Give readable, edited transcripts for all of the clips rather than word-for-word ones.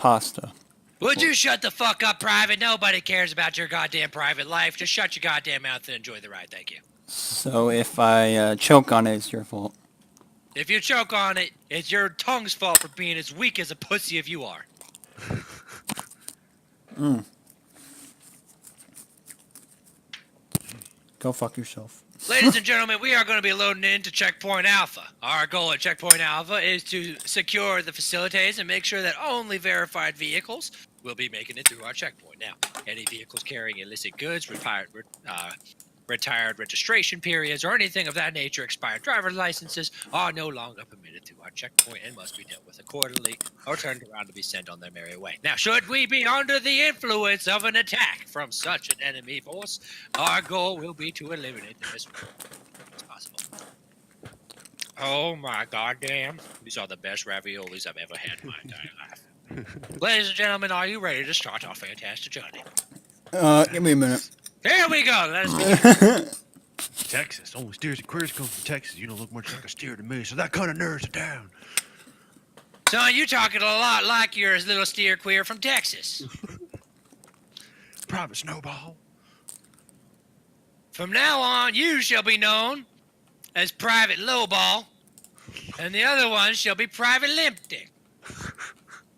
pasta. Would you shut the fuck up, Private? Nobody cares about your goddamn private life. Just shut your goddamn mouth and enjoy the ride. Thank you. So if I choke on it, it's your fault. If you choke on it, it's your tongue's fault for being as weak as a pussy if you are. Go fuck yourself. Ladies and gentlemen, we are going to be loading into Checkpoint Alpha. Our goal at Checkpoint Alpha is to secure the facilities and make sure that only verified vehicles will be making it through our checkpoint. Now, any vehicles carrying illicit goods, retired registration periods, or anything of that nature, expired driver's licenses, are no longer permitted through our checkpoint and must be dealt with accordingly or turned around to be sent on their merry way. Now, should we be under the influence of an attack from such an enemy force, our goal will be to eliminate them as quickly as possible. Oh my goddamn. These are the best raviolis I've ever had in my entire life. Ladies and gentlemen, are you ready to start our fantastic journey? Give me a minute. Here we go. Let us begin. Texas. Only steers and queers come from Texas. You don't look much like a steer to me, so that kind of narrows it down. Son, you talking a lot like you're a little steer queer from Texas. Private Snowball. From now on, you shall be known as Private Lowball, and the other one shall be Private Limp Dick.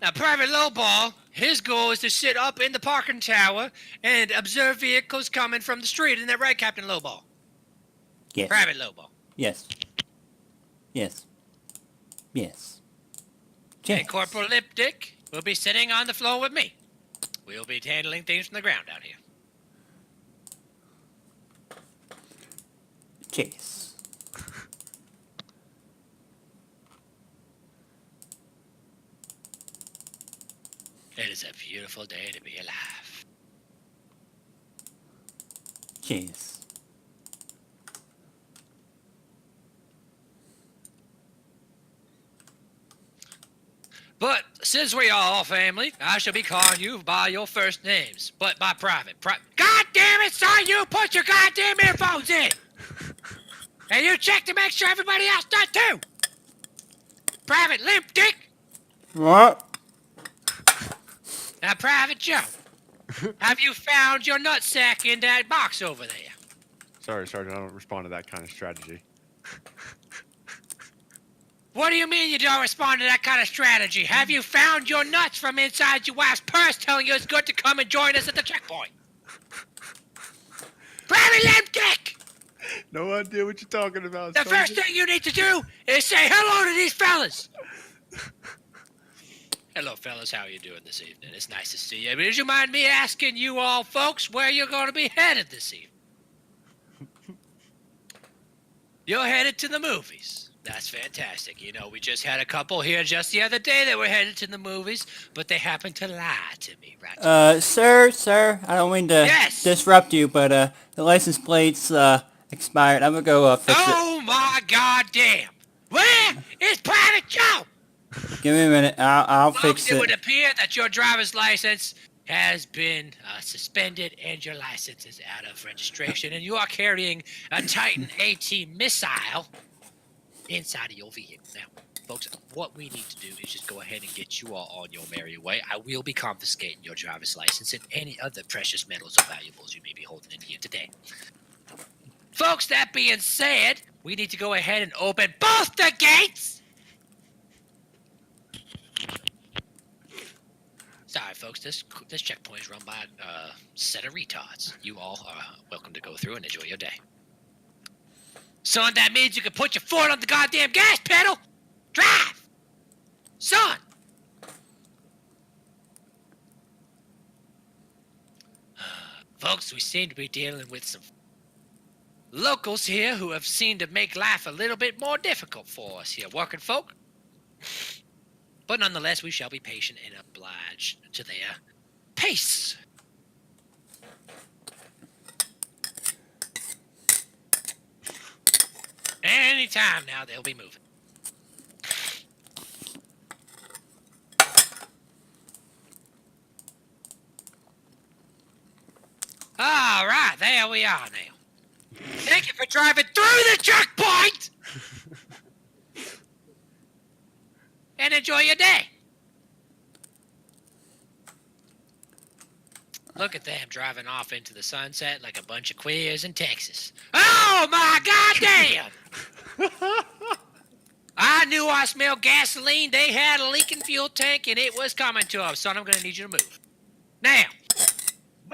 Now, Private Lowball, his goal is to sit up in the parking tower and observe vehicles coming from the street. Isn't that right, Captain Lowball? Yes. Private Lowball. Yes. Yes. Yes. And Corporal Lip Dick will be sitting on the floor with me. We'll be handling things from the ground out here. Chase. It is a beautiful day to be alive. Chase. But since we are all family, I shall be calling you by your first names, but by private. God damn it, son! You put your goddamn earphones in! And you check to make sure everybody else does too! Private Limp Dick! What? Now, Private Joe, have you found your nutsack in that box over there? Sorry, Sergeant. I don't respond to that kind of strategy. What do you mean you don't respond to that kind of strategy? Have you found your nuts from inside your wife's purse telling you it's good to come and join us at the checkpoint? Private Limp Dick! No idea what you're talking about, The Sergeant. first thing you need to do is say hello to these fellas. Hello, fellas. How are you doing this evening? It's nice to see you. Would you mind me asking you all folks where you're going to be headed this evening? You're headed to the movies. That's fantastic. You know, we just had a couple here just the other day that were headed to the movies, but they happened to lie to me, right? Sir, I don't mean to disrupt you, but the license plate's expired. I'm gonna go fix it. Oh my goddamn! Where is Private Joe? Give me a minute. I'll Folks, fix it it. would appear that your driver's license has been suspended and your license is out of registration, and you are carrying a Titan AT missile inside of your vehicle. Now, folks, what we need to do is just go ahead and get you all on your merry way. I will be confiscating your driver's license and any other precious metals or valuables you may be holding in here today. Folks, that being said, we need to go ahead and open both the gates. Sorry, folks, this checkpoint is run by a set of retards. You all are welcome to go through and enjoy your day. Son, that means you can put your foot on the goddamn gas pedal. Drive! Son! Folks, we seem to be dealing with some locals here who have seemed to make life a little bit more difficult for us here, working folk. But nonetheless, we shall be patient and oblige to their pace. Anytime now, they'll be moving. All right, there we are now. Thank you for driving through the checkpoint! And enjoy your day. Look at them driving off into the sunset like a bunch of queers in Texas. Oh my goddamn! I knew I smelled gasoline. They had a leaking fuel tank and it was coming to us. Son, I'm gonna need you to move. Now,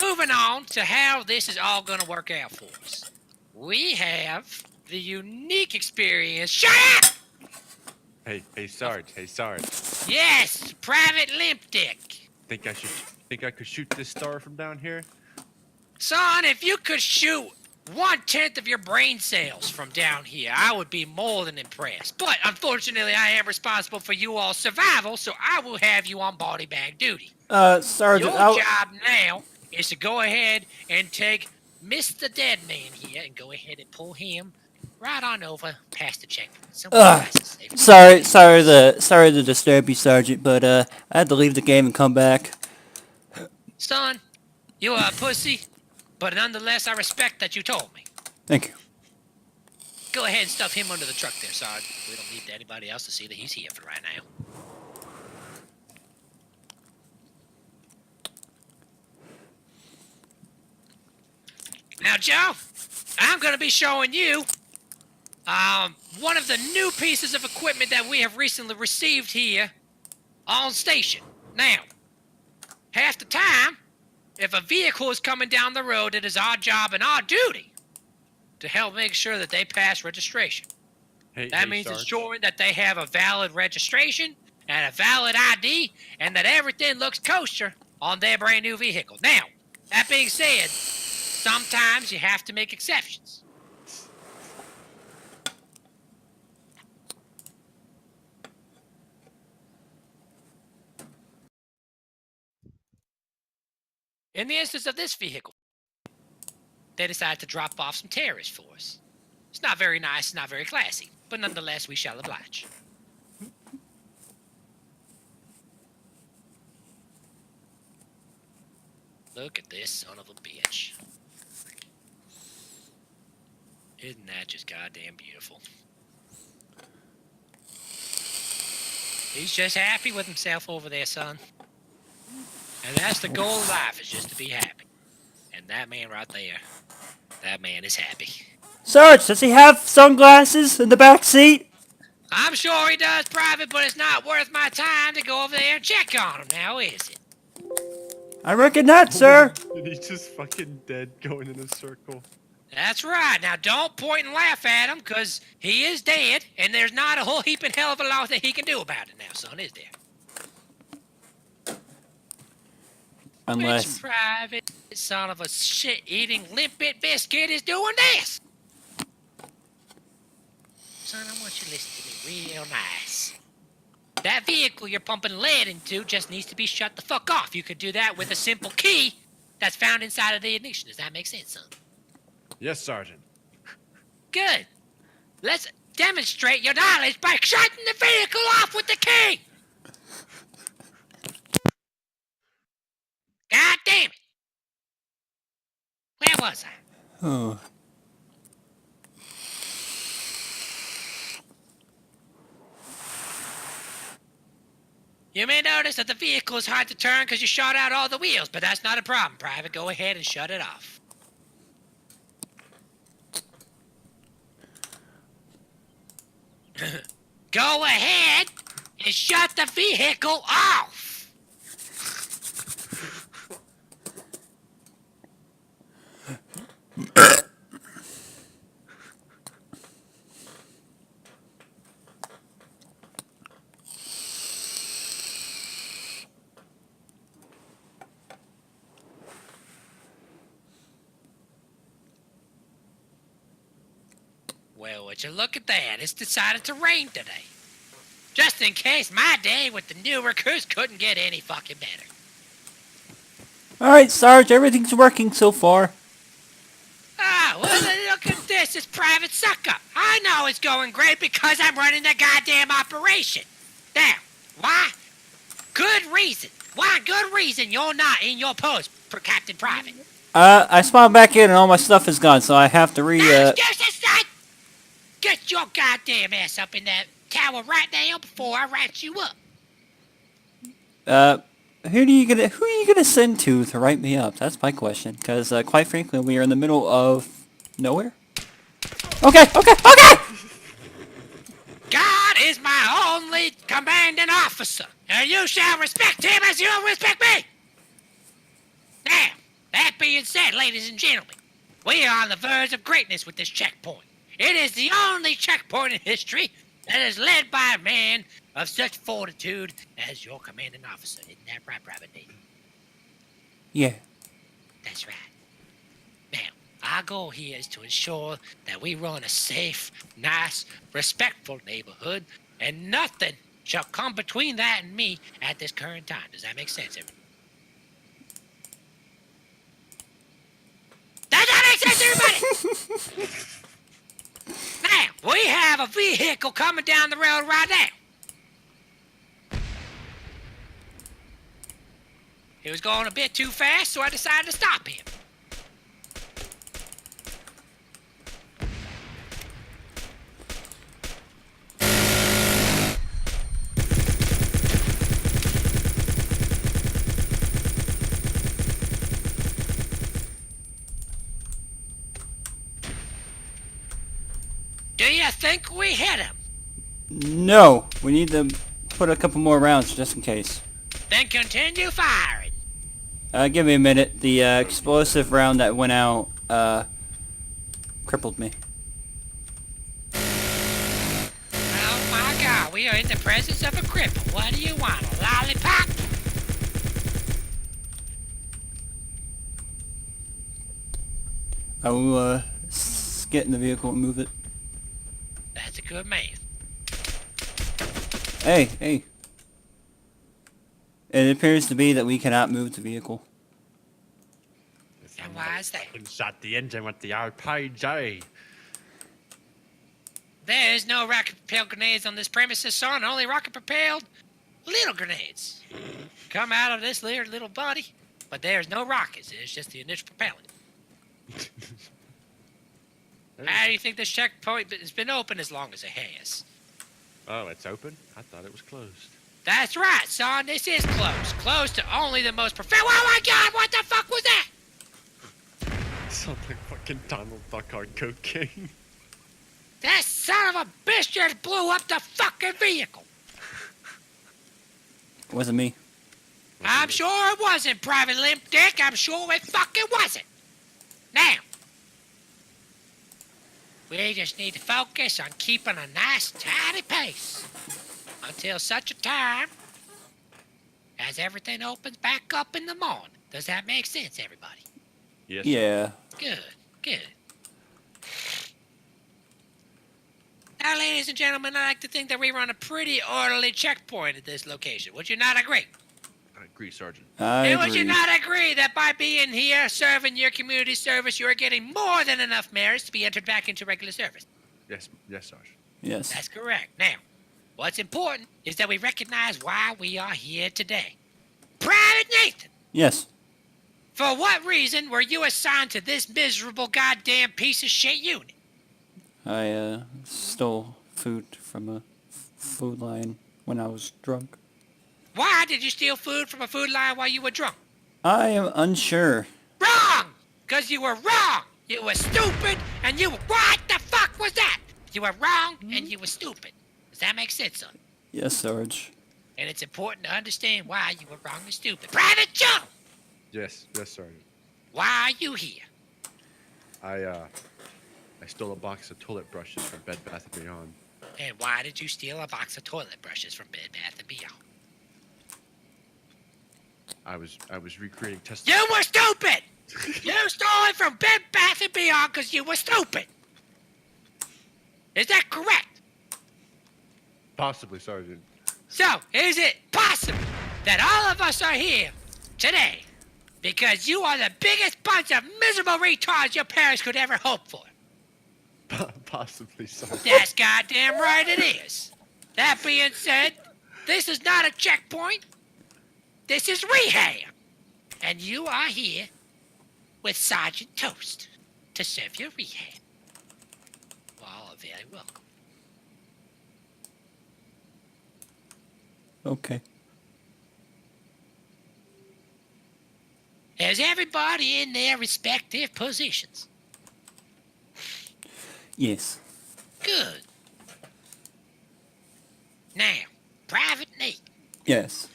moving on to how this is all gonna work out for us. We have the unique experience. Shut up! Hey, Sarge. Hey, Sarge. Yes, Private Limp Dick. Think I could shoot this star from down here? Son, if you could shoot 1/10 of your brain cells from down here, I would be more than impressed. But unfortunately, I am responsible for you all's survival, so I will have you on body bag duty. Sergeant, Your job now is to go ahead and take Mr. Deadman here and go ahead and pull him right on over past the checkpoint. sorry to disturb you, Sergeant, but I had to leave the game and come back. Son, you are a pussy, but nonetheless, I respect that you told me. Thank you. Go ahead and stuff him under the truck there, Sarge. We don't need anybody else to see that he's here for right now. Now, Joe, I'm going to be showing you one of the new pieces of equipment that we have recently received here on station. Now, half the time, if a vehicle is coming down the road, it is our job and our duty to help make sure that they pass registration. That means Sarge. ensuring that they have a valid registration and a valid ID and that everything looks kosher on their brand new vehicle. Now, that being said, sometimes you have to make exceptions. In the instance of this vehicle, they decided to drop off some terrorists for us. It's not very nice, it's not very classy, but nonetheless, we shall oblige. Look at this son of a bitch. Isn't that just goddamn beautiful? He's just happy with himself over there, son. And that's the goal of life, is just to be happy. And that man right there, that man is happy. Sarge, does he have sunglasses in the back seat? I'm sure he does, Private, but it's not worth my time to go over there and check on him now, is it? I reckon not, sir. And he's just fucking dead going in a circle. That's right. Now, don't point and laugh at him, because he is dead, and there's not a whole heaping hell of a lot that he can do about it now, son, is there? Unless... Which Private son of a shit-eating limpet biscuit is doing this? Son, I want you to listen to me real nice. That vehicle you're pumping lead into just needs to be shut the fuck off. You could do that with a simple key that's found inside of the ignition. Does that make sense, son? Yes, Sergeant. Good. Let's demonstrate your knowledge by shutting the vehicle off with the key! God damn it! Where was I? Oh. You may notice that the vehicle is hard to turn because you shot out all the wheels, but that's not a problem, Private. Go ahead and shut it off. Go ahead and shut the vehicle off! Well, would you look at that? It's decided to rain today. Just in case my day with the new recruits couldn't get any fucking better. Alright, Sarge, everything's working so far. Ah, well, look at this. It's Private Suck-Up. I know it's going great because I'm running the goddamn operation. Now, why? Good reason. Why good reason you're not in your post, Captain Private? I spawned back in and all my stuff is gone, so I have to No excuses, son! Get your goddamn ass up in that tower right now before I rat you up. Who are you gonna send to write me up? That's my question. Because quite frankly, we are in the middle of nowhere. Okay. God is my only commanding officer, and you shall respect him as you respect me. Now, that being said, ladies and gentlemen, we are on the verge of greatness with this checkpoint. It is the only checkpoint in history that is led by a man of such fortitude as your commanding officer. Isn't that right, Private Nate? Yeah. That's right. Now, our goal here is to ensure that we run a safe, nice, respectful neighborhood, and nothing shall come between that and me at this current time. Does that make sense, everybody? Does that make sense, everybody? Now, we have a vehicle coming down the road right now. He was going a bit too fast, so I decided to stop him. Do you think we hit him? No, we need to put a couple more rounds just in case. Then continue firing. Give me a minute. The explosive round that went out crippled me. Oh my God, we are in the presence of a cripple. What do you want, a lollipop? I will get in the vehicle and move it. That's a good man. Hey. It appears to be that we cannot move the vehicle. And why is that? Shot the engine with the RPG. There's no rocket-propelled grenades on this premises, son. Only rocket-propelled little grenades come out of this little body. But there's no rockets. It's just the initial propellant. How do you think this checkpoint has been open as long as it has? Oh, it's open? I thought it was closed. That's right, son. This is closed. Closed to only the most Oh my God! What the fuck was that? Something fucking Donald Duck on cocaine. That son of a bitch just blew up the fucking vehicle. It wasn't me. I'm sure it wasn't, Private Limp Dick. I'm sure it fucking wasn't. Now, we just need to focus on keeping a nice, tidy pace until such a time as everything opens back up in the morning. Does that make sense, everybody? Yes. Yeah. Good. Now, ladies and gentlemen, I like to think that we run a pretty orderly checkpoint at this location. Would you not agree? I agree, Sergeant. And would you agree. not agree that by being here, serving your community service, you are getting more than enough merits to be entered back into regular service? Yes, Sergeant. Yes. That's correct. Now, what's important is that we recognize why we are here today. Private Nathan, Yes. for what reason were you assigned to this miserable goddamn piece of shit unit? I stole food from a food line when I was drunk. Why did you steal food from a food line while you were drunk? I am unsure. Wrong! Because you were wrong! You were stupid, and you... What the fuck was that? You were wrong, and you were stupid. Does that make sense, son? Yes, Sarge. And it's important to understand why you were wrong and stupid. Private Joe! Yes, Sergeant. Why are you here? I stole a box of toilet brushes from Bed Bath & Beyond. And why did you steal a box of toilet brushes from Bed Bath & Beyond? I was recreating test. You were stupid! You stole it from Bed Bath & Beyond because you were stupid! Is that correct? Possibly, Sergeant. So, is it possible that all of us are here today because you are the biggest bunch of miserable retards your parents could ever hope for? Possibly, Sergeant. That's goddamn right it is. That being said, this is not a checkpoint. This is rehab. And you are here with Sergeant Toast to serve your rehab. Well, all are very welcome. Okay. Is everybody in their respective positions? Yes. Good. Now, Private Nate, Yes.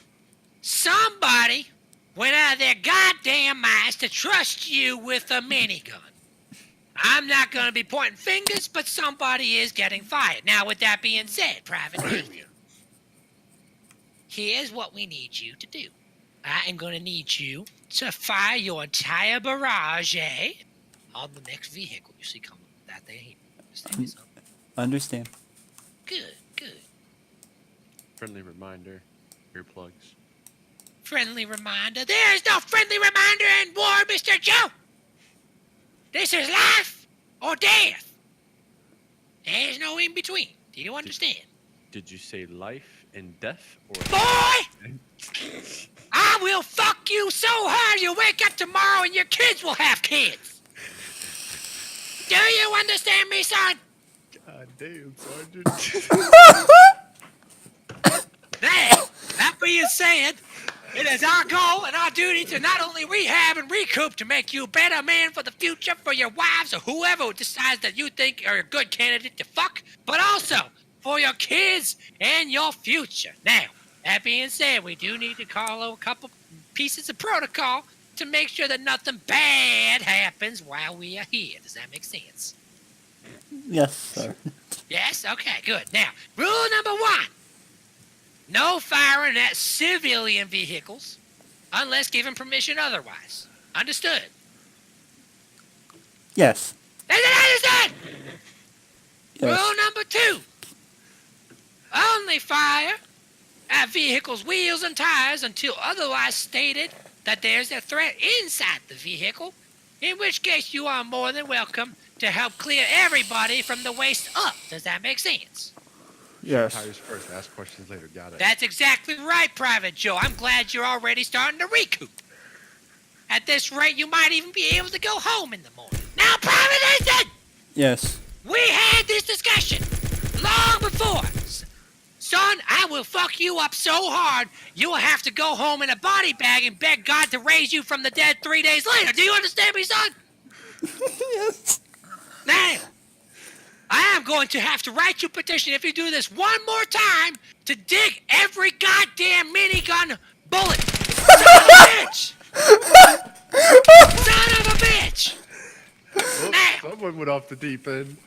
somebody went out of their goddamn minds to trust you with a minigun. I'm not going to be pointing fingers, but somebody is getting fired. Now, with that being said, Private Nate, here's what we need you to do. I am going to need you to fire your entire barrage on the next vehicle you see coming that there. Understand me, son? Understand. Good, good. Friendly reminder, earplugs. Friendly reminder. There is no friendly reminder in war, Mr. Joe. This is life or death. There's no in between. Do you understand? Did you say life and death or? Boy! I will fuck you so hard you'll wake up tomorrow and your kids will have kids. Do you understand me, son? God damn, Sergeant. Now, that being said, it is our goal and our duty to not only rehab and recoup to make you a better man for the future for your wives or whoever decides that you think are a good candidate to fuck, but also for your kids and your future. Now, that being said, we do need to call a couple pieces of protocol to make sure that nothing bad happens while we are here. Does that make sense? Yes, sir. Yes? Okay, good. Now, rule number 1. No firing at civilian vehicles unless given permission otherwise. Understood? Yes. Is it understood? Yes. Rule number 2. Only fire at vehicles' wheels and tires until otherwise stated that there's a threat inside the vehicle, in which case you are more than welcome to help clear everybody from the waist up. Does that make sense? Yes. Tires first, ask questions later. Got it. That's exactly right, Private Joe. I'm glad you're already starting to recoup. At this rate, you might even be able to go home in the morning. Now, Private Nathan! Yes. We had this discussion long before. Son, I will fuck you up so hard, you will have to go home in a body bag and beg God to raise you from the dead 3 days later. Do you understand me, son? Yes. Now, I am going to have to write you a petition if you do this one more time to dig every goddamn minigun bullet. Son of a bitch! Son of a bitch! Oh, Now, someone went off the deep end.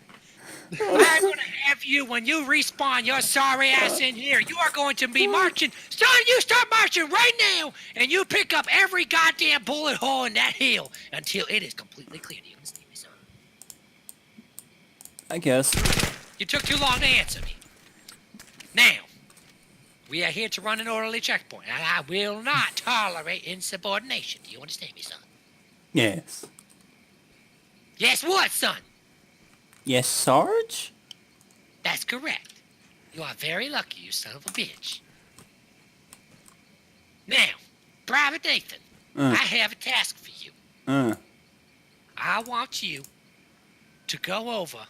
I'm going to have you, when you respawn your sorry ass in here, you are going to be marching. Son, you start marching right now, and you pick up every goddamn bullet hole in that hill until it is completely clear. Do you understand me, son? I guess. You took too long to answer me. Now, we are here to run an orderly checkpoint, and I will not tolerate insubordination. Do you understand me, son? Yes. Yes, what, son? Yes, Sarge? That's correct. You are very lucky, you son of a bitch. Now, Private Nathan, I have a task for you. I want you to go over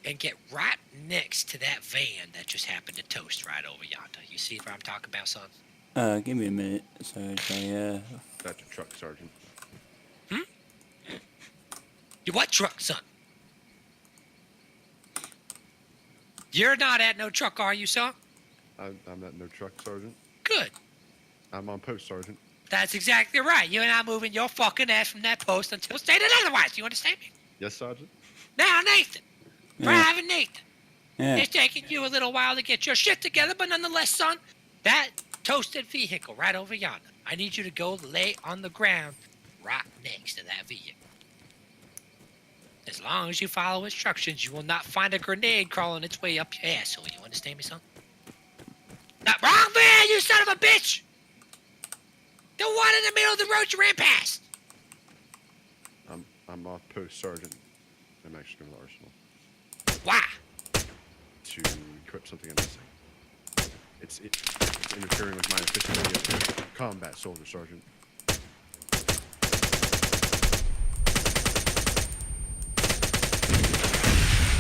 and get right next to that van that just happened to toast right over yonder. You see what I'm talking about, son? Give me a minute, Sarge. That's your truck, Sergeant. You what truck, son? You're not at no truck, are you, son? I'm at no truck, Sergeant. Good. I'm on post, Sergeant. That's exactly right. You're not moving your fucking ass from that post until stated otherwise. You understand me? Yes, Sergeant. Now, Nathan. Private Nathan. Yeah. It's taking you a little while to get your shit together, but nonetheless, son, that toasted vehicle right over yonder, I need you to go lay on the ground right next to that vehicle. As long as you follow instructions, you will not find a grenade crawling its way up your asshole. You understand me, son? Not wrong van, you son of a bitch! The one in the middle of the road you ran past! I'm off post, Sergeant. I'm actually going to the arsenal Why? to equip something I'm missing. It's interfering with my efficiency as a combat soldier, Sergeant.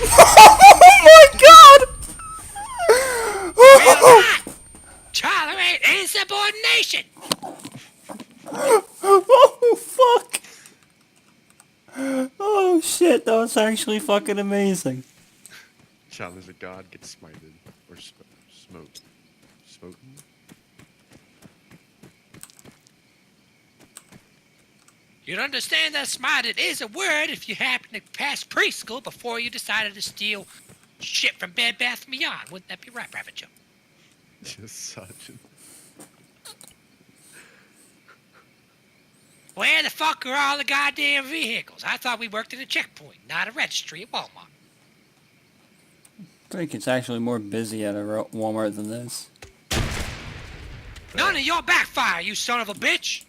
Oh my god! Will not tolerate insubordination! Oh That was actually fucking amazing. Challenge the god gets smited. Or smoked. Smoten? You'd understand that smited is a word if you happen to pass preschool before you decided to steal shit from Bed Bath & Beyond. Wouldn't that be right, Private Joe? Just such an... Where the fuck are all the goddamn vehicles? I thought we worked at a checkpoint, not a registry at Walmart. I think it's actually more busy at a Walmart than this. None of your backfire, you son of a bitch!